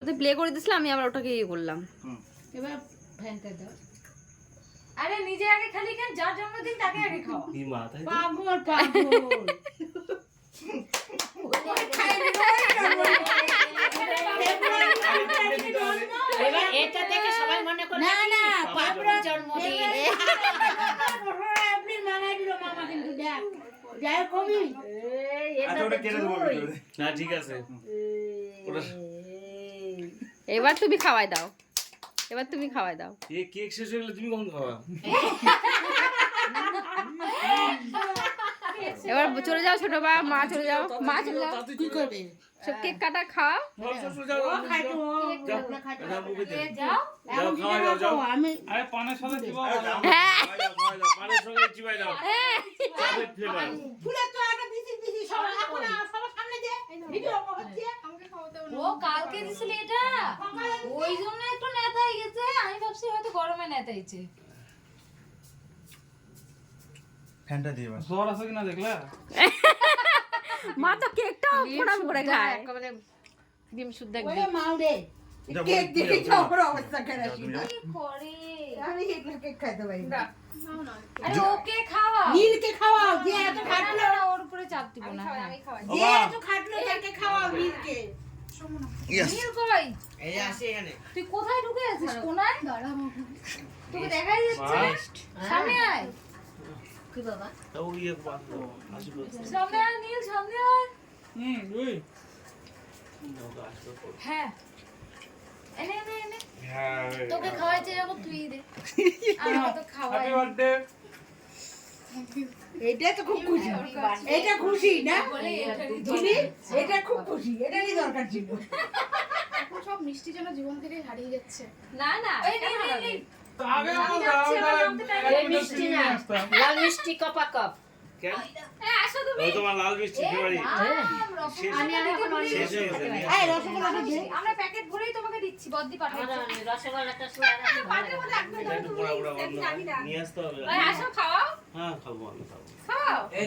ওতে প্লে করে দিছিলাম, আমি আবার ওটাকে ইয়ে করলাম। এবার ফ্যানটা দাও। আরে নিজে আগে খালি খান, যার জন্মদিন তাকে আগে খাও। কি মা তাই পাগল পাগল। এবার এটা দেখে সবাই মনে করে না না পাপড়ার জন্মদিন। আপনি মানাই দিল মামা, কিন্তু দেখ যাই কবি আচ্ছা ওটা কেটে দেবো না, ঠিক আছে ওটা এবার তুমি খাওয়াই দাও, এবার তুমি খাওয়াই দাও। এই কেক শেষ হয়ে গেলে তুমি কখন খাওয়া? এবার চলে যাও ছোট বা মা চলে যাও, মা চলে যাও, কি করবে? সব কেক কাটা খাও। খাইতো যাও মুখে দে। যাও যাও খাওয়া যাও যাও। আমি আরে পানের সাথে চিবাও হ্যাঁ পানের সঙ্গে চিবাই দাও। Chocolate flavour. ফুলের তো আটা দিছি সবাই এখন সবার সামনে দে ভিডিও হচ্ছে। ও কালকে দিছিলি এটা, ওই জন্য একটু নেতাই গেছে। আমি ভাবছি হয়তো গরমে নেতাইছে। ফ্যানটা দিয়ে বাস। জ্বর আছে কিনা দেখলা? মা তো কেকটা প্রণাম করে খায়। একেবারে ডিম শুদ্ধ ওরে একদম। মাও রে যাও, কেক বলো, দেখে যাও, আমার অবস্থা খারাপ। যাও, তুমি যাও। কি করে? আমি এগুলো কেক খাইতে পারি না। আরে ওকে খাওয়া। নীলকে খাওয়াও, যে এত না, খাটলো না, না, ওর উপরে চাপ দিব না। হ্যাঁ। যে এত খাটলো তাকে খাওয়াও নীলকে। নীল কই? এই আসে এখানে। তুই কোথায় ঢুকে আছিস? কোনায়? তোকে দেখাই যাচ্ছে। সামনে আয়, কি বাবা? তাও ইয়ে বাঁধো। আসবে। সামনে আয় নীল, সামনে আয়। ওই হ্যাঁ, এনে এনে এনে। হ্যাঁ। তোকে খাওয়াইছে যখন তুই দে। আমাকে তো খাওয়াই। Happy birthday. এইটা তো খুব খুশি, এটা খুশি না বলে এটা দিদি, এটা খুব খুশি, এটারই দরকার ছিল। এখন সব মিষ্টি যেন জীবন থেকে হারিয়ে যাচ্ছে। না না, এই নীল নীল নীল। আগে আমি আমরা যাচ্ছি, আমার নামতে টাইম এই মিষ্টি না, লাল মিষ্টি কপা কাপ। কেন? এই আসো তুমি। ও তোমার লাল মিষ্টি ফেভারি। আমি এখন শেষ হয়ে গেছে। এই রসগোল্লাটা দে। আমরা প্যাকেট ভরেই তোমাকে দিচ্ছি, বদ্দি পাঠাচ্ছি। আমার রসগোল্লাটা সোয়া রাখি ভালো লাগে। এটা একটু পোড়া পোড়া গন্ধ। নিয়ে আসতে হবে। এই আসো খাও, হ্যাঁ খাবো আমি খাবো। খাও।